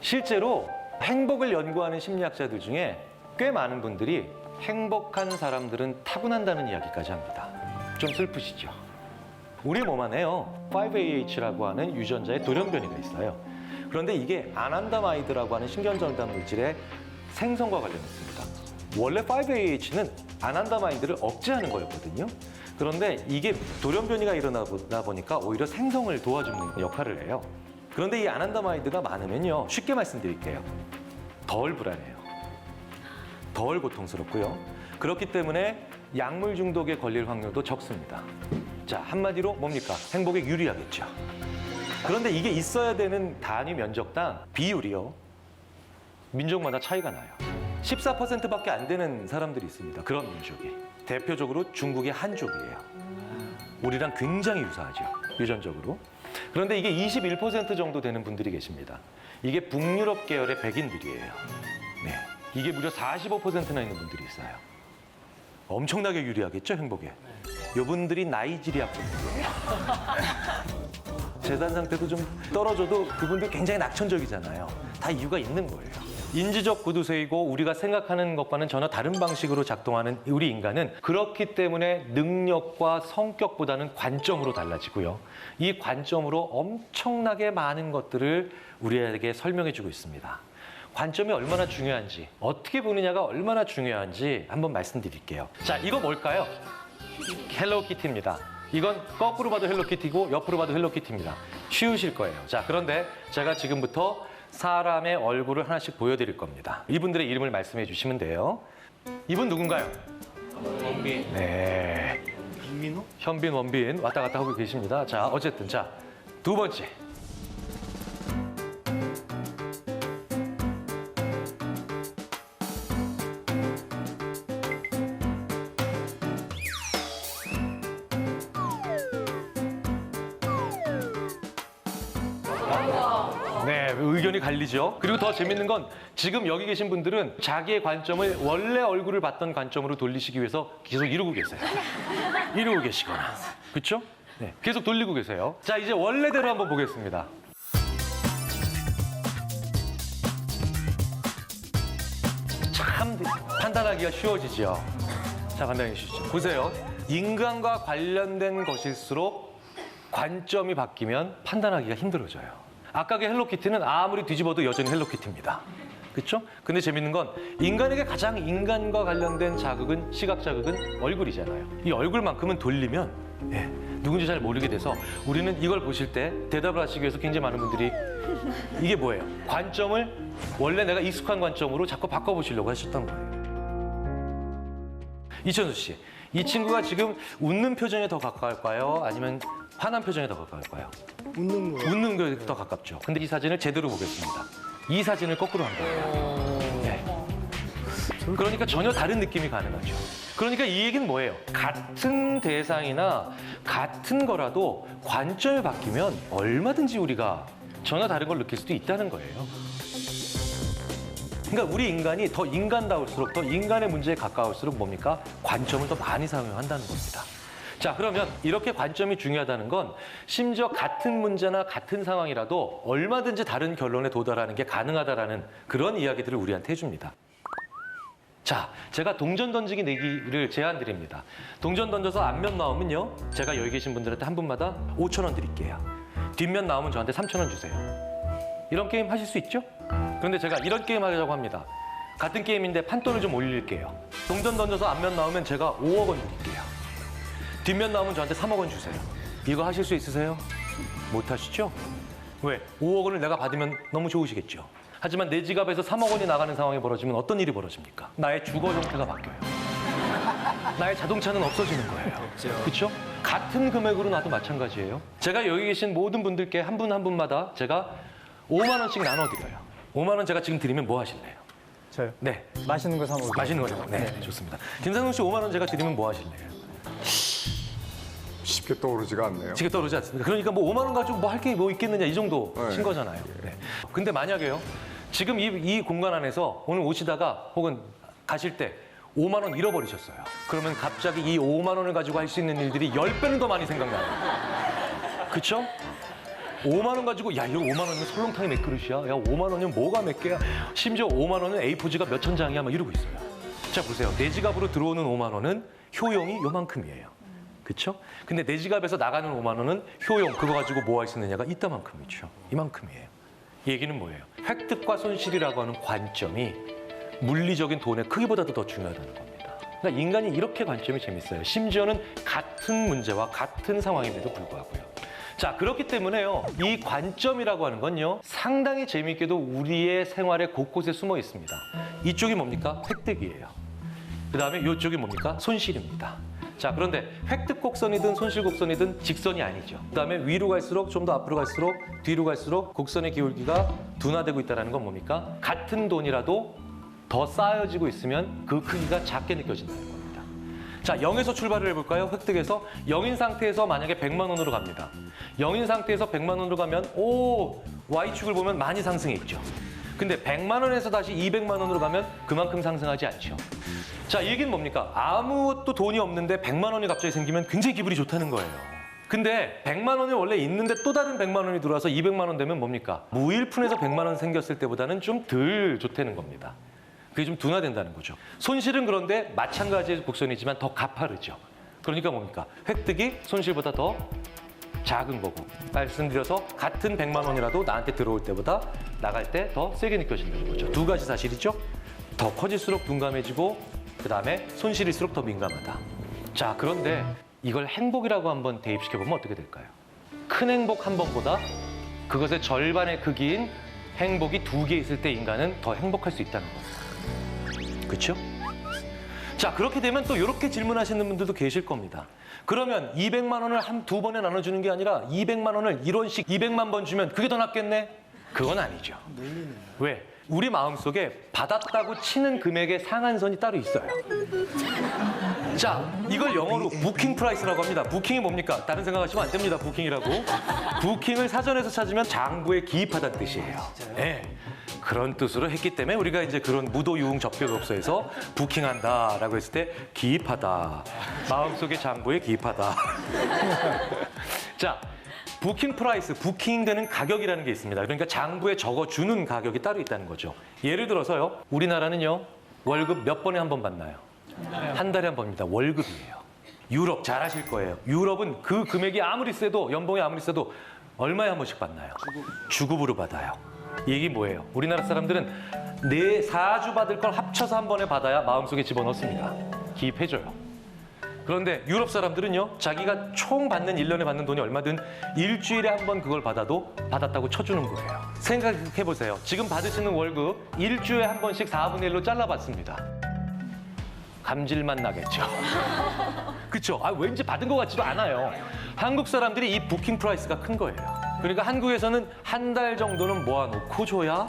S1: 실제로 행복을 연구하는 심리학자들 중에 꽤 많은 분들이 행복한 사람들은 타고난다는 이야기까지 합니다. 좀 슬프시죠? 우리 몸 안에요, 5AH라고 하는 유전자의 돌연변이가 있어요. 그런데 이게 아난다마이드라고 하는 신경전달 물질의 생성과 관련있습니다. 원래 5AH는 아난다마이드를 억제하는 거였거든요. 그런데 이게 돌연변이가 일어나다 보니까 오히려 생성을 도와주는 역할을 해요. 그런데 이 아난다마이드가 많으면요, 쉽게 말씀드릴게요, 덜 불안해요. 덜 고통스럽고요. 그렇기 때문에 약물 중독에 걸릴 확률도 적습니다. 자, 한마디로 뭡니까? 행복에 유리하겠죠. 그런데 이게 있어야 되는 단위 면적당 비율이요, 민족마다 차이가 나요. 14%밖에 안 되는 사람들이 있습니다. 그런 민족이. 대표적으로 중국의 한족이에요. 우리랑 굉장히 유사하죠, 유전적으로. 그런데 이게 21% 정도 되는 분들이 계십니다. 이게 북유럽 계열의 백인들이에요. 네. 이게 무려 45%나 있는 분들이 있어요. 엄청나게 유리하겠죠, 행복에. 요분들이 나이지리아 분들이에요. 재산 상태도 좀 떨어져도 그분들 굉장히 낙천적이잖아요. 다 이유가 있는 거예요. 인지적 구두쇠이고 우리가 생각하는 것과는 전혀 다른 방식으로 작동하는 우리 인간은 그렇기 때문에 능력과 성격보다는 관점으로 달라지고요. 이 관점으로 엄청나게 많은 것들을 우리에게 설명해주고 있습니다. 관점이 얼마나 중요한지, 어떻게 보느냐가 얼마나 중요한지 한번 말씀드릴게요. 자, 이거 뭘까요? 헬로키티입니다. 이건 거꾸로 봐도 헬로키티고 옆으로 봐도 헬로키티입니다. 쉬우실 거예요. 자, 그런데 제가 지금부터 사람의 얼굴을 하나씩 보여드릴 겁니다. 이분들의 이름을 말씀해 주시면 돼요. 이분 누군가요? 원빈. 네. 현빈호? 현빈, 원빈 왔다 갔다 하고 계십니다. 자, 어쨌든 자, 두 번째. 네, 의견이 갈리죠. 그리고 더 재밌는 건 지금 여기 계신 분들은 자기의 관점을 원래 얼굴을 봤던 관점으로 돌리시기 위해서 계속 이러고 계세요. 이러고 계시거나. 그렇죠? 네, 계속 돌리고 계세요. 자, 이제 원래대로 한번 보겠습니다. 참 판단하기가 쉬워지죠. 자, 판단해 주시죠. 보세요. 인간과 관련된 것일수록 관점이 바뀌면 판단하기가 힘들어져요. 아까 그 헬로키티는 아무리 뒤집어도 여전히 헬로키티입니다. 그렇죠? 근데 재밌는 건 인간에게 가장 인간과 관련된 자극은, 시각 자극은 얼굴이잖아요. 이 얼굴만큼은 돌리면 누군지 잘 모르게 돼서 우리는 이걸 보실 때 대답을 하시기 위해서 굉장히 많은 분들이 이게 뭐예요? 관점을 원래 내가 익숙한 관점으로 자꾸 바꿔보시려고 하셨던 거예요. 이천수 씨, 이 친구가 지금 웃는 표정에 더 가까울까요? 아니면 화난 표정에 더 가까울까요? 웃는 거에 더 가깝죠. 근데 이 사진을 제대로 보겠습니다. 이 사진을 거꾸로 한 거예요. 네. 그러니까 전혀 다른 느낌이 가능하죠. 그러니까 이 얘기는 뭐예요? 같은 대상이나 같은 거라도 관점이 바뀌면 얼마든지 우리가 전혀 다른 걸 느낄 수도 있다는 거예요. 그러니까 우리 인간이 더 인간다울수록, 더 인간의 문제에 가까울수록 뭡니까? 관점을 더 많이 사용한다는 겁니다. 자, 그러면 이렇게 관점이 중요하다는 건 심지어 같은 문제나 같은 상황이라도 얼마든지 다른 결론에 도달하는 게 가능하다라는 그런 이야기들을 우리한테 해줍니다. 자, 제가 동전 던지기 내기를 제안 드립니다. 동전 던져서 앞면 나오면요, 제가 여기 계신 분들한테 한 분마다 5,000원 드릴게요. 뒷면 나오면 저한테 3,000원 주세요. 이런 게임 하실 수 있죠? 그런데 제가 이런 게임 하려고 합니다. 같은 게임인데 판돈을 좀 올릴게요. 동전 던져서 앞면 나오면 제가 5억 원 드릴게요. 뒷면 나오면 저한테 3억 원 주세요. 이거 하실 수 있으세요? 못 하시죠? 왜? 5억 원을 내가 받으면 너무 좋으시겠죠? 하지만 내 지갑에서 3억 원이 나가는 상황이 벌어지면 어떤 일이 벌어집니까? 나의 주거 형태가 바뀌어요. 나의 자동차는 없어지는 거예요. 그렇죠? 같은 금액으로 나도 마찬가지예요. 제가 여기 계신 모든 분들께 한 분 한 분마다 제가 5만 원씩 나눠드려요. 5만 원 제가 지금 드리면 뭐 하실래요?
S10: 저요?
S1: 네.
S10: 맛있는 거 사 먹을게요.
S1: 맛있는 거죠? 네, 좋습니다. 김상훈 씨 5만 원 제가 드리면 뭐 하실래요?
S11: 쉽게 떠오르지가 않네요.
S1: 지금 떠오르지 않습니다. 그러니까 뭐 5만 원 가지고 뭐 할 게 뭐 있겠느냐 이 정도신
S11: 네.
S1: 거잖아요. 네. 근데 만약에요. 지금 이 공간 안에서 오늘 오시다가 혹은 가실 때 5만 원 잃어버리셨어요. 그러면 갑자기 이 5만 원을 가지고 할 수 있는 일들이 10배는 더 많이 생각나요. 그렇죠? 5만 원 가지고 야 이거 5만 원이면 설렁탕이 몇 그릇이야? 야 5만 원이면 뭐가 몇 개야? 심지어 5만 원은 A4지가 몇 천 장이야? 막 이러고 있어요. 자 보세요. 내 지갑으로 들어오는 5만 원은 효용이 요만큼이에요. 그렇죠? 근데 내 지갑에서 나가는 5만 원은 효용 그거 가지고 뭐 할 수 있느냐가 이따만큼이죠. 이만큼이에요. 이 얘기는 뭐예요? 획득과 손실이라고 하는 관점이 물리적인 돈의 크기보다도 더 중요하다는 겁니다. 그러니까 인간이 이렇게 관점이 재밌어요. 심지어는 같은 문제와 같은 상황임에도 불구하고요. 자, 그렇기 때문에요. 이 관점이라고 하는 건요. 상당히 재미있게도 우리의 생활의 곳곳에 숨어 있습니다. 이쪽이 뭡니까? 획득이에요. 그다음에 이쪽이 뭡니까? 손실입니다. 자, 그런데 획득 곡선이든 손실 곡선이든 직선이 아니죠. 그다음에 위로 갈수록 좀 더 앞으로 갈수록 뒤로 갈수록 곡선의 기울기가 둔화되고 있다는 건 뭡니까? 같은 돈이라도 더 쌓여지고 있으면 그 크기가 작게 느껴진다는 겁니다. 자, 0에서 출발을 해볼까요? 획득에서 0인 상태에서 만약에 100만 원으로 갑니다. 0인 상태에서 100만 원으로 가면 Y축을 보면 많이 상승했죠. 근데 100만 원에서 다시 200만 원으로 가면 그만큼 상승하지 않죠. 자, 이 얘기는 뭡니까? 아무것도 돈이 없는데 100만 원이 갑자기 생기면 굉장히 기분이 좋다는 거예요. 근데 100만 원이 원래 있는데 또 다른 100만 원이 들어와서 200만 원 되면 뭡니까? 무일푼에서 100만 원 생겼을 때보다는 좀 덜 좋다는 겁니다. 그게 좀 둔화된다는 거죠. 손실은 그런데 마찬가지의 곡선이지만 더 가파르죠. 그러니까 뭡니까? 획득이 손실보다 더 작은 거고, 말씀드려서 같은 100만 원이라도 나한테 들어올 때보다 나갈 때 더 세게 느껴진다는 거죠. 두 가지 사실이죠. 더 커질수록 둔감해지고 그다음에 손실일수록 더 민감하다. 자, 그런데 이걸 행복이라고 한번 대입시켜보면 어떻게 될까요? 큰 행복 한 번보다 그것의 절반의 크기인 행복이 2개 있을 때 인간은 더 행복할 수 있다는 겁니다. 그렇죠? 자, 그렇게 되면 또 이렇게 질문하시는 분들도 계실 겁니다. 그러면 200만 원을 두 번에 나눠주는 게 아니라 200만 원을 1원씩 200만 번 주면 그게 더 낫겠네? 그건 아니죠. 왜? 우리 마음속에 받았다고 치는 금액의 상한선이 따로 있어요. 자, 이걸 영어로 부킹 프라이스라고 합니다. 부킹이 뭡니까? 다른 생각하시면 안 됩니다. 부킹이라고. 부킹을 사전에서 찾으면 장부에 기입하다는 뜻이에요. 네. 그런 뜻으로 했기 때문에 우리가 이제 그런 무도유흥 접객업소에서 부킹한다라고 했을 때 기입하다. 마음속의 장부에 기입하다. 자, 부킹 프라이스, 부킹되는 가격이라는 게 있습니다. 그러니까 장부에 적어주는 가격이 따로 있다는 거죠. 예를 들어서요. 우리나라는요. 월급 몇 번에 한 번 받나요? 한 달에 한 번입니다. 월급이에요. 유럽 잘 아실 거예요. 유럽은 그 금액이 아무리 세도 연봉이 아무리 세도 얼마에 한 번씩 받나요? 주급으로 받아요. 이 얘기 뭐예요? 우리나라 사람들은 4주 받을 걸 합쳐서 한 번에 받아야 마음속에 집어넣습니다. 기입해줘요. 그런데 유럽 사람들은요. 자기가 총 받는 1년에 받는 돈이 얼마든 일주일에 한 번 그걸 받아도 받았다고 쳐주는 거예요. 생각해보세요. 지금 받으시는 월급 일주일에 한 번씩 4분의 1로 잘라받습니다. 감질만 나겠죠. 그렇죠? 왠지 받은 것 같지도 않아요. 한국 사람들이 이 부킹 프라이스가 큰 거예요. 그러니까 한국에서는 한 달 정도는 모아놓고 줘야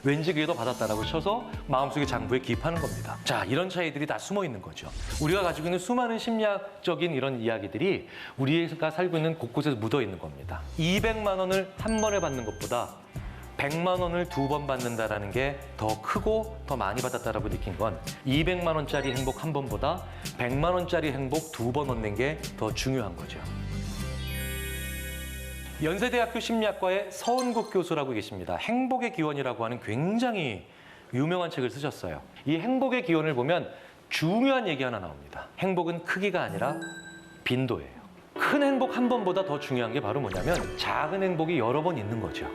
S1: 왠지 그게 더 받았다라고 쳐서 마음속의 장부에 기입하는 겁니다. 자, 이런 차이들이 다 숨어 있는 거죠. 우리가 가지고 있는 수많은 심리학적인 이런 이야기들이 우리가 살고 있는 곳곳에서 묻어 있는 겁니다. 200만 원을 한 번에 받는 것보다 100만 원을 2번 받는다라는 게 더 크고 더 많이 받았다라고 느낀 건 200만 원짜리 행복 한 번보다 100만 원짜리 행복 2번 얻는 게 더 중요한 거죠. 연세대학교 심리학과의 서은국 교수라고 계십니다. 행복의 기원이라고 하는 굉장히 유명한 책을 쓰셨어요. 이 행복의 기원을 보면 중요한 얘기 하나 나옵니다. 행복은 크기가 아니라 빈도예요. 큰 행복 한 번보다 더 중요한 게 바로 뭐냐면 작은 행복이 여러 번 있는 거죠.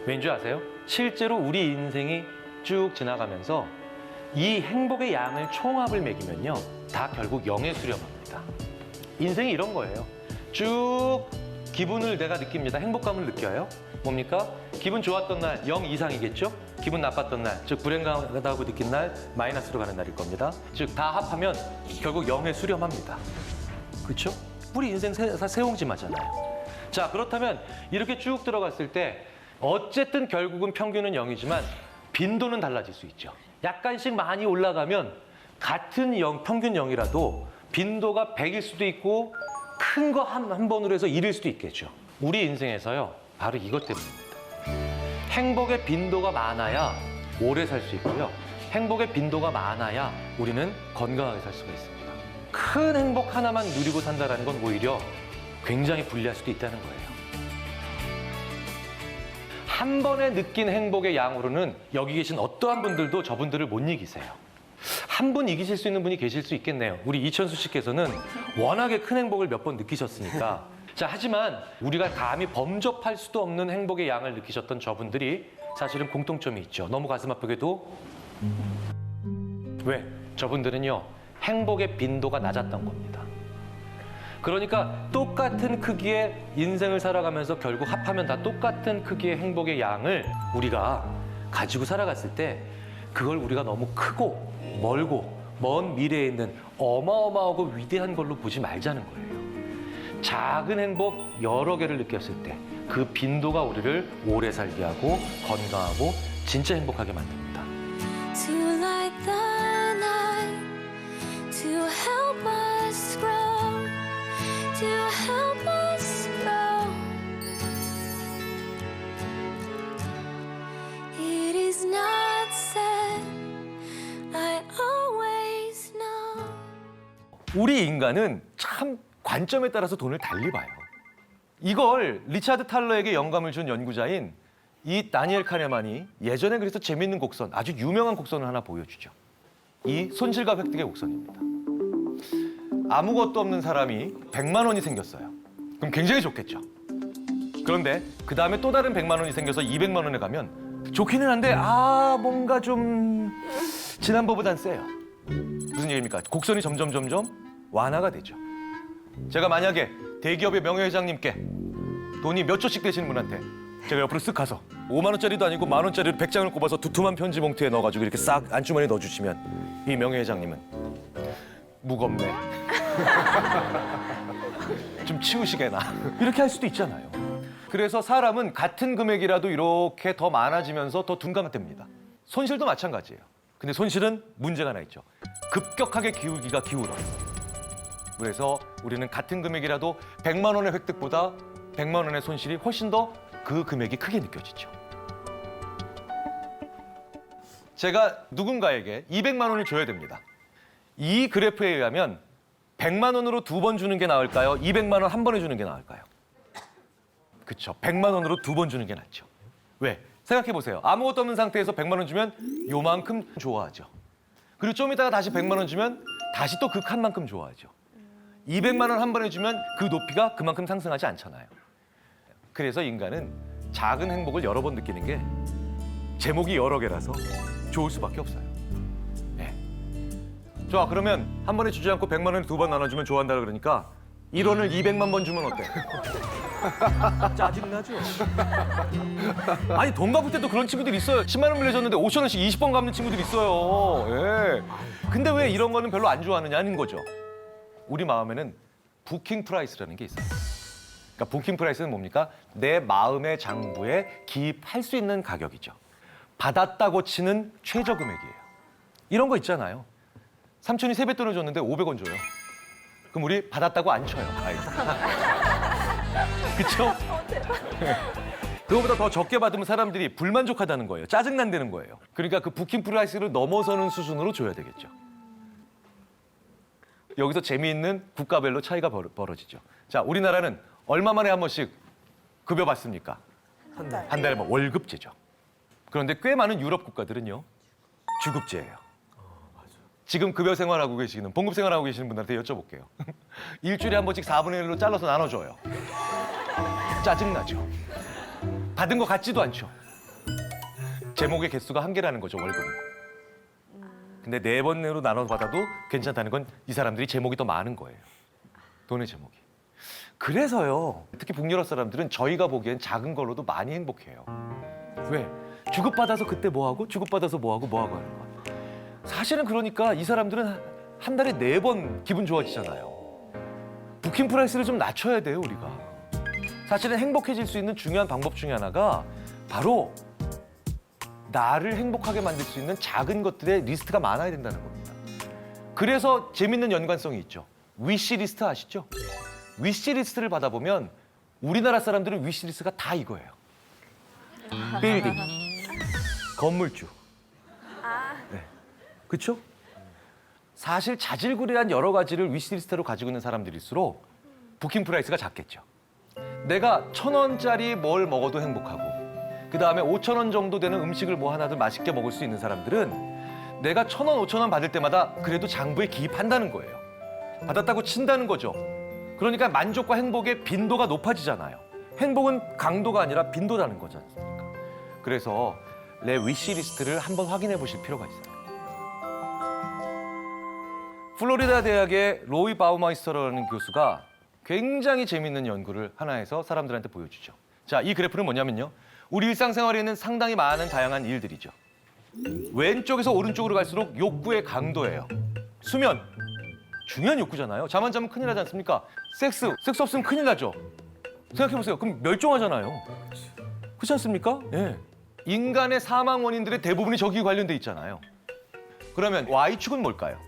S1: 왠지 아세요? 실제로 우리 인생이 쭉 지나가면서 이 행복의 양을 총합을 매기면요, 다 결국 0에 수렴합니다. 인생이 이런 거예요. 쭉 기분을 내가 느낍니다. 행복감을 느껴요. 뭡니까? 기분 좋았던 날 0 이상이겠죠? 기분 나빴던 날, 즉 불행하다고 느낀 날 마이너스로 가는 날일 겁니다. 즉 다 합하면 결국 0에 수렴합니다. 그렇죠? 우리 인생 세옹지마잖아요. 자, 그렇다면 이렇게 쭉 들어갔을 때 어쨌든 결국은 평균은 0이지만 빈도는 달라질 수 있죠. 약간씩 많이 올라가면 같은 평균 0이라도 빈도가 100일 수도 있고 큰 거 한 번으로 해서 1일 수도 있겠죠. 우리 인생에서요, 바로 이것 때문입니다. 행복의 빈도가 많아야 오래 살 수 있고요. 행복의 빈도가 많아야 우리는 건강하게 살 수가 있습니다. 큰 행복 하나만 누리고 산다는 건 오히려 굉장히 불리할 수도 있다는 거예요. 한 번에 느낀 행복의 양으로는 여기 계신 어떠한 분들도 저분들을 못 이기세요. 한 분 이기실 수 있는 분이 계실 수 있겠네요. 우리 이천수 씨께서는 워낙에 큰 행복을 몇 번 느끼셨으니까. 자, 하지만 우리가 감히 범접할 수도 없는 행복의 양을 느끼셨던 저분들이 사실은 공통점이 있죠. 너무 가슴 아프게도. 왜? 저분들은요, 행복의 빈도가 낮았던 겁니다. 그러니까 똑같은 크기의 인생을 살아가면서 결국 합하면 다 똑같은 크기의 행복의 양을 우리가 가지고 살아갔을 때 그걸 우리가 너무 크고 멀고 먼 미래에 있는 어마어마하고 위대한 걸로 보지 말자는 거예요. 작은 행복 여러 개를 느꼈을 때 그 빈도가 우리를 오래 살게 하고 건강하고 진짜 행복하게 만듭니다.
S10: To light the night, to help us grow, to help us grow. It is not said, I always know.
S1: 우리 인간은 참 관점에 따라서 돈을 달리 봐요. 이걸 리차드 탈러에게 영감을 준 연구자인 이 다니엘 카네만이 예전에 그래서 재밌는 곡선, 아주 유명한 곡선을 하나 보여주죠. 이 손실과 획득의 곡선입니다. 아무것도 없는 사람이 100만 원이 생겼어요. 그럼 굉장히 좋겠죠. 그런데 그 다음에 또 다른 100만 원이 생겨서 200만 원에 가면 좋기는 한데 뭔가 좀 지난번보단 세요. 무슨 얘기입니까? 곡선이 점점 완화가 되죠. 제가 만약에 대기업의 명예회장님께 돈이 몇 조씩 되시는 분한테 제가 옆으로 쓱 가서 5만 원짜리도 아니고 만 원짜리를 100장을 꼽아서 두툼한 편지 봉투에 넣어가지고 이렇게 싹 안주머니에 넣어주시면 이 명예회장님은 무겁네. 좀 치우시게나. 이렇게 할 수도 있잖아요. 그래서 사람은 같은 금액이라도 이렇게 더 많아지면서 더 둔감됩니다. 손실도 마찬가지예요. 근데 손실은 문제가 하나 있죠. 급격하게 기울기가 기울어요. 그래서 우리는 같은 금액이라도 100만 원의 획득보다 100만 원의 손실이 훨씬 더 그 금액이 크게 느껴지죠. 제가 누군가에게 200만 원을 줘야 됩니다. 이 그래프에 의하면 100만 원으로 2번 주는 게 나을까요? 200만 원 한 번에 주는 게 나을까요? 그렇죠. 100만 원으로 2번 주는 게 낫죠. 왜? 생각해 보세요. 아무것도 없는 상태에서 100만 원 주면 요만큼 좋아하죠. 그리고 좀 이따가 다시 100만 원 주면 다시 또 그 칸만큼 좋아하죠. 200만 원 한 번에 주면 그 높이가 그만큼 상승하지 않잖아요. 그래서 인간은 작은 행복을 여러 번 느끼는 게 제목이 여러 개라서 좋을 수밖에 없어요. 네. 좋아, 그러면 한 번에 주지 않고 100만 원을 2번 나눠주면 좋아한다 그러니까 1원을 200만 번 주면 어때? 짜증나죠? 아니, 돈 갚을 때도 그런 친구들 있어요. 10만 원 빌려줬는데 5천 원씩 20번 갚는 친구들 있어요. 예. 근데 왜 이런 거는 별로 안 좋아하느냐는 거죠. 우리 마음에는 부킹 프라이스라는 게 있어요. 그러니까 부킹 프라이스는 뭡니까? 내 마음의 장부에 기입할 수 있는 가격이죠. 받았다고 치는 최저 금액이에요. 이런 거 있잖아요. 삼촌이 세뱃돈을 줬는데 500원 줘요. 그럼 우리 받았다고 안 쳐요. 아이. 그쵸? 그거보다 더 적게 받으면 사람들이 불만족하다는 거예요. 짜증난다는 거예요. 그러니까 그 부킹 프라이스를 넘어서는 수준으로 줘야 되겠죠. 여기서 재미있는 국가별로 차이가 벌어지죠. 자, 우리나라는 얼마 만에 한 번씩 급여 받습니까? 한 달에 뭐 월급제죠. 그런데 꽤 많은 유럽 국가들은요, 주급제예요. 지금 급여 생활하고 계시는, 봉급 생활하고 계시는 분들한테 여쭤볼게요. 일주일에 한 번씩 4분의 1로 잘라서 나눠줘요. 짜증나죠. 받은 것 같지도 않죠. 제목의 개수가 한계라는 거죠, 월급은. 근데 4번 내로 나눠 받아도 괜찮다는 건 이 사람들이 제목이 더 많은 거예요. 돈의 제목이. 그래서요, 특히 북유럽 사람들은 저희가 보기엔 작은 걸로도 많이 행복해요. 왜? 주급받아서 그때 뭐하고, 주급받아서 뭐하고 하는 거야. 사실은 그러니까 이 사람들은 한 달에 4번 기분 좋아지잖아요. 부킹 프라이스를 좀 낮춰야 돼요, 우리가. 사실은 행복해질 수 있는 중요한 방법 중에 하나가 바로 나를 행복하게 만들 수 있는 작은 것들의 리스트가 많아야 된다는 겁니다. 그래서 재밌는 연관성이 있죠. 위시리스트 아시죠? 위시리스트를 받아보면 우리나라 사람들은 위시리스트가 다 이거예요. 빌딩, 건물주. 네. 그렇죠? 사실 자질구레한 여러 가지를 위시리스트로 가지고 있는 사람들일수록 부킹 프라이스가 작겠죠. 내가 1,000원짜리 뭘 먹어도 행복하고 그 다음에 5,000원 정도 되는 음식을 뭐 하나들 맛있게 먹을 수 있는 사람들은 내가 1,000원, 5,000원 받을 때마다 그래도 장부에 기입한다는 거예요. 받았다고 친다는 거죠. 그러니까 만족과 행복의 빈도가 높아지잖아요. 행복은 강도가 아니라 빈도라는 거지 않습니까? 그래서 내 위시리스트를 한번 확인해 보실 필요가 있어요. 플로리다 대학의 로이 바우마이스터라는 교수가 굉장히 재미있는 연구를 하나 해서 사람들한테 보여주죠. 자, 이 그래프는 뭐냐면요. 우리 일상생활에 있는 상당히 많은 다양한 일들이죠. 왼쪽에서 오른쪽으로 갈수록 욕구의 강도예요. 수면, 중요한 욕구잖아요. 잠 안 자면 큰일 나지 않습니까? 섹스 없으면 큰일 나죠. 생각해보세요. 그럼 멸종하잖아요. 그렇지 않습니까? 예. 인간의 사망 원인들의 대부분이 저기 관련돼 있잖아요. 그러면 Y축은 뭘까요?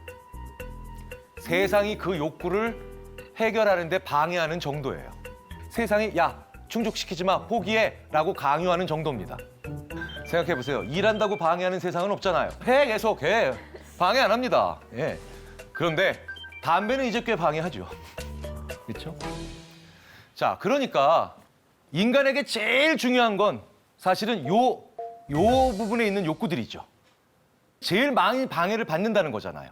S1: 세상이 그 욕구를 해결하는 데 방해하는 정도예요. 세상이 야, 충족시키지 마, 포기해 라고 강요하는 정도입니다. 생각해보세요. 일한다고 방해하는 세상은 없잖아요. 해, 계속 해. 방해 안 합니다. 예. 그런데 담배는 이제 꽤 방해하죠. 그렇죠? 자, 그러니까 인간에게 제일 중요한 건 사실은 요 부분에 있는 욕구들이죠. 제일 많이 방해를 받는다는 거잖아요.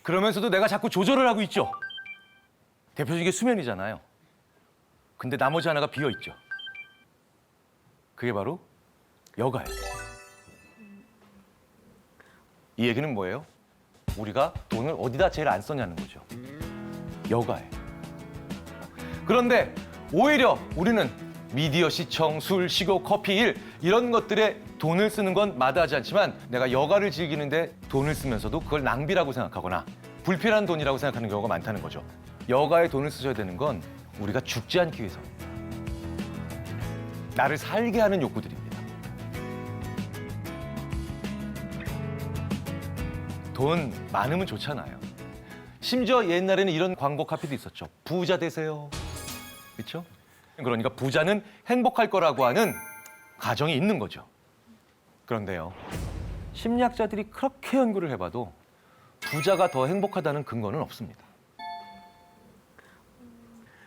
S1: 그러면서도 내가 자꾸 조절을 하고 있죠. 대표적인 게 수면이잖아요. 근데 나머지 하나가 비어 있죠. 그게 바로 여가예요. 이 얘기는 뭐예요? 우리가 돈을 어디다 제일 안 썼냐는 거죠. 여가에. 그런데 오히려 우리는 미디어 시청, 술, 식욕, 커피, 일 이런 것들에 돈을 쓰는 건 마다하지 않지만 내가 여가를 즐기는데 돈을 쓰면서도 그걸 낭비라고 생각하거나 불필요한 돈이라고 생각하는 경우가 많다는 거죠. 여가에 돈을 쓰셔야 되는 건 우리가 죽지 않기 위해서입니다. 나를 살게 하는 욕구들입니다. 돈 많으면 좋잖아요. 심지어 옛날에는 이런 광고 카피도 있었죠. 부자 되세요. 그렇죠? 그러니까 부자는 행복할 거라고 하는 가정이 있는 거죠. 그런데요, 심리학자들이 그렇게 연구를 해봐도 부자가 더 행복하다는 근거는 없습니다.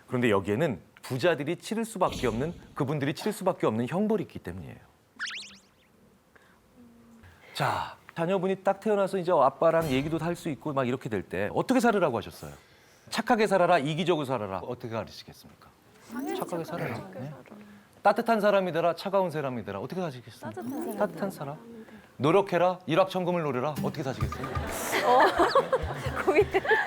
S1: 그런데 여기에는 부자들이 치를 수밖에 없는, 그분들이 치를 수밖에 없는 형벌이 있기 때문이에요. 자, 자녀분이 딱 태어나서 이제 아빠랑 얘기도 할 수 있고 막 이렇게 될 때 어떻게 살으라고 하셨어요? 착하게 살아라, 이기적으로 살아라. 어떻게 가르치겠습니까? 착하게 살아라. 네? 따뜻한 사람이 되라, 차가운 사람이 되라. 어떻게 사시겠습니까? 따뜻한 사람. 노력해라, 일확천금을 노려라. 어떻게 사시겠어요?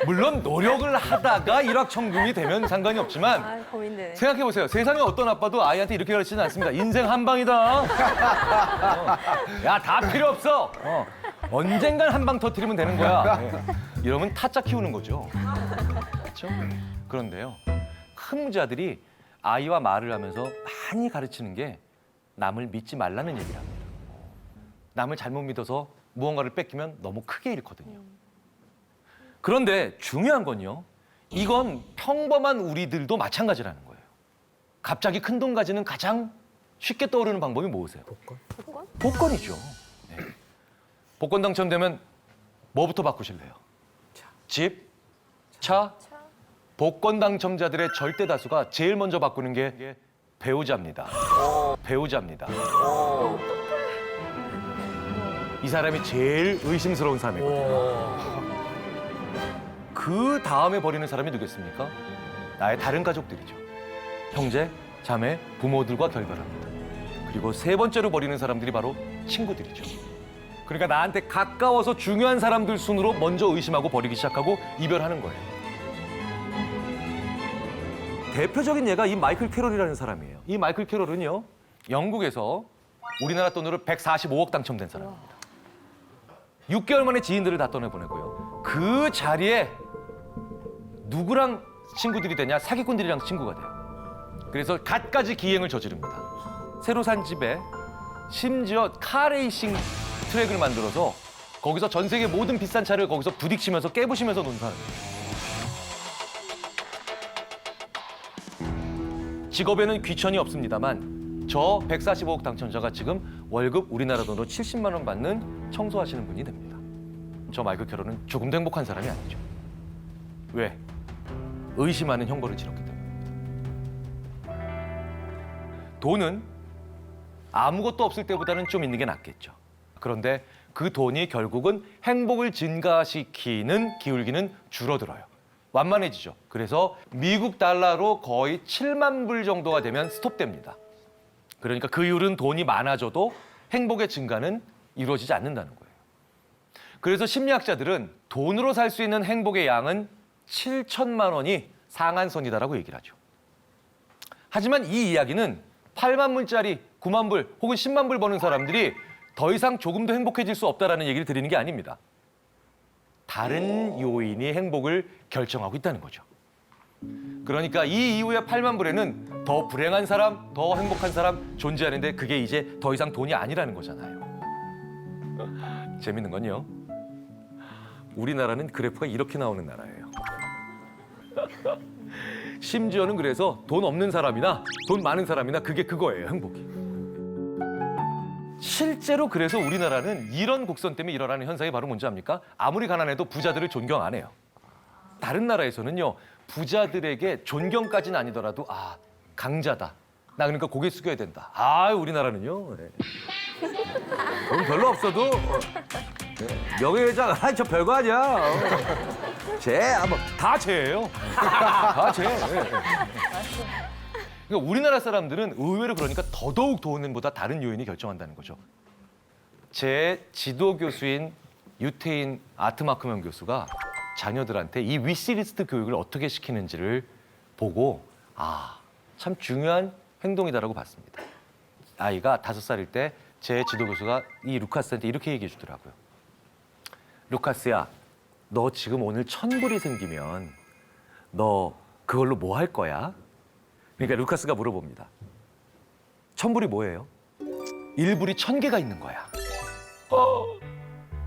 S1: 물론 노력을 하다가 일확천금이 되면 상관이 없지만 생각해보세요. 세상에 어떤 아빠도 아이한테 이렇게 가르치지는 않습니다. 인생 한 방이다. 야, 다 필요 없어. 언젠간 한 방 터뜨리면 되는 거야. 이러면 타짜 키우는 거죠. 그렇죠? 그런데요, 큰 부자들이 아이와 말을 하면서 많이 가르치는 게 남을 믿지 말라는 얘기를 합니다. 남을 잘못 믿어서 무언가를 뺏기면 너무 크게 잃거든요. 그런데 중요한 건요. 이건 평범한 우리들도 마찬가지라는 거예요. 갑자기 큰 돈 가지는 가장 쉽게 떠오르는 방법이 뭐세요? 복권이죠. 네. 복권 당첨되면 뭐부터 바꾸실래요? 집, 차. 복권 당첨자들의 절대 다수가 제일 먼저 바꾸는 게 배우자입니다. 배우자입니다. 이 사람이 제일 의심스러운 사람이거든요. 그 다음에 버리는 사람이 누구겠습니까? 나의 다른 가족들이죠. 형제, 자매, 부모들과 결별합니다. 그리고 세 번째로 버리는 사람들이 바로 친구들이죠. 그러니까 나한테 가까워서 중요한 사람들 순으로 먼저 의심하고 버리기 시작하고 이별하는 거예요. 대표적인 예가 이 마이클 캐롤이라는 사람이에요. 이 마이클 캐롤은요, 영국에서 우리나라 돈으로 145억 당첨된 사람입니다. 6개월 만에 지인들을 다 떠내보내고요. 그 자리에 누구랑 친구들이 되냐? 사기꾼들이랑 친구가 돼요. 그래서 갖가지 기행을 저지릅니다. 새로 산 집에 심지어 카레이싱 트랙을 만들어서 거기서 전 세계 모든 비싼 차를 거기서 부딪히면서 깨부시면서 논 사람이에요. 직업에는 귀천이 없습니다만 저 145억 당첨자가 지금 월급 우리나라 돈으로 70만 원 받는 청소하시는 분이 됩니다. 저 마이클 캐롤은 조금도 행복한 사람이 아니죠. 왜? 의심하는 형벌을 치렀기 때문입니다. 돈은 아무것도 없을 때보다는 좀 있는 게 낫겠죠. 그런데 그 돈이 결국은 행복을 증가시키는 기울기는 줄어들어요. 완만해지죠. 그래서 미국 달러로 거의 7만 불 정도가 되면 스톱됩니다. 그러니까 그 이후로는 돈이 많아져도 행복의 증가는 이루어지지 않는다는 거예요. 그래서 심리학자들은 돈으로 살 수 있는 행복의 양은 7천만 원이 상한선이다라고 얘기를 하죠. 하지만 이 이야기는 8만 불짜리 9만 불 혹은 10만 불 버는 사람들이 더 이상 조금도 행복해질 수 없다라는 얘기를 드리는 게 아닙니다. 다른 요인이 행복을 결정하고 있다는 거죠. 그러니까 이 이후에 8만 불에는 더 불행한 사람, 더 행복한 사람 존재하는데 그게 이제 더 이상 돈이 아니라는 거잖아요. 재밌는 건요. 우리나라는 그래프가 이렇게 나오는 나라예요. 심지어는 그래서 돈 없는 사람이나 돈 많은 사람이나 그게 그거예요, 행복이. 실제로 그래서 우리나라는 이런 곡선 때문에 일어나는 현상이 바로 뭔지 압니까? 아무리 가난해도 부자들을 존경 안 해요. 다른 나라에서는요, 부자들에게 존경까지는 아니더라도 아, 강자다. 나 그러니까 고개 숙여야 된다. 아, 우리나라는요. 네. 돈 별로 없어도 명예회장, 아, 저 별거 아니야. 다 쟤예요. 다 쟤. 네. 그러니까 우리나라 사람들은 의외로 그러니까 더더욱 돈보다 다른 요인이 결정한다는 거죠. 제 지도 교수인 유태인 아트마크명 교수가 자녀들한테 이 위시리스트 교육을 어떻게 시키는지를 보고 아, 참 중요한 행동이다라고 봤습니다. 아이가 5살일 때 제 지도 교수가 이 루카스한테 이렇게 얘기해 주더라고요. 루카스야, 너 지금 오늘 1,000불이 생기면 너 그걸로 뭐 할 거야? 그러니까 루카스가 물어봅니다. 1,000불이 뭐예요? 1불이 1,000개가 있는 거야.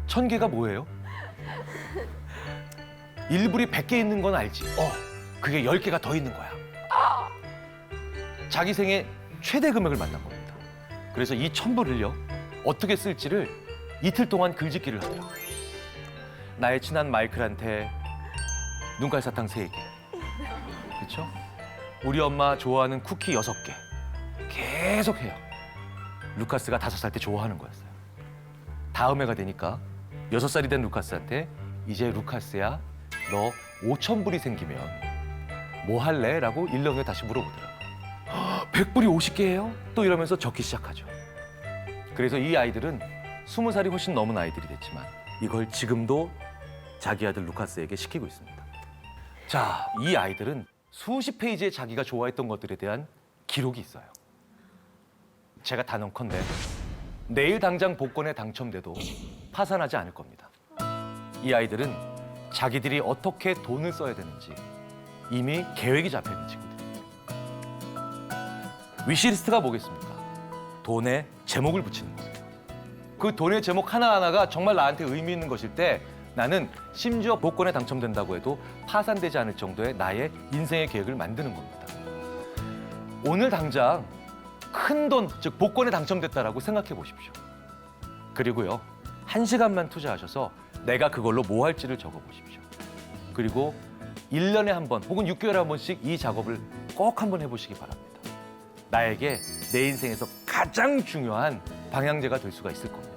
S1: 1,000개가 뭐예요? 1불이 100개 있는 건 알지. 그게 10개가 더 있는 거야. 자기 생애 최대 금액을 만난 겁니다. 그래서 이 1,000불을요, 어떻게 쓸지를 이틀 동안 글짓기를 하더라고요. 나의 친한 마이클한테 눈깔 사탕 3개. 그렇죠? 우리 엄마 좋아하는 쿠키 6개. 계속 해요. 루카스가 5살 때 좋아하는 거였어요. 다음 해가 되니까 6살이 된 루카스한테 이제 루카스야, 너 5,000불이 생기면 뭐 할래? 라고 1년 후에 다시 물어보더라고요. 100불이 50개예요? 또 이러면서 적기 시작하죠. 그래서 이 아이들은 20살이 훨씬 넘은 아이들이 됐지만 이걸 지금도 자기 아들 루카스에게 시키고 있습니다. 자, 이 아이들은 수십 페이지에 자기가 좋아했던 것들에 대한 기록이 있어요. 제가 단언컨대 내일 당장 복권에 당첨돼도 파산하지 않을 겁니다. 이 아이들은 자기들이 어떻게 돈을 써야 되는지 이미 계획이 잡혀 있는 친구들이에요. 위시리스트가 뭐겠습니까? 돈에 제목을 붙이는 거예요. 그 돈의 제목 하나하나가 정말 나한테 의미 있는 것일 때 나는 심지어 복권에 당첨된다고 해도 파산되지 않을 정도의 나의 인생의 계획을 만드는 겁니다. 오늘 당장 큰 돈, 즉 복권에 당첨됐다라고 생각해 보십시오. 그리고요, 1시간만 투자하셔서 내가 그걸로 뭐 할지를 적어 보십시오. 그리고 1년에 한 번 혹은 6개월에 한 번씩 이 작업을 꼭 한번 해보시기 바랍니다. 나에게 내 인생에서 가장 중요한 방향제가 될 수가 있을 겁니다.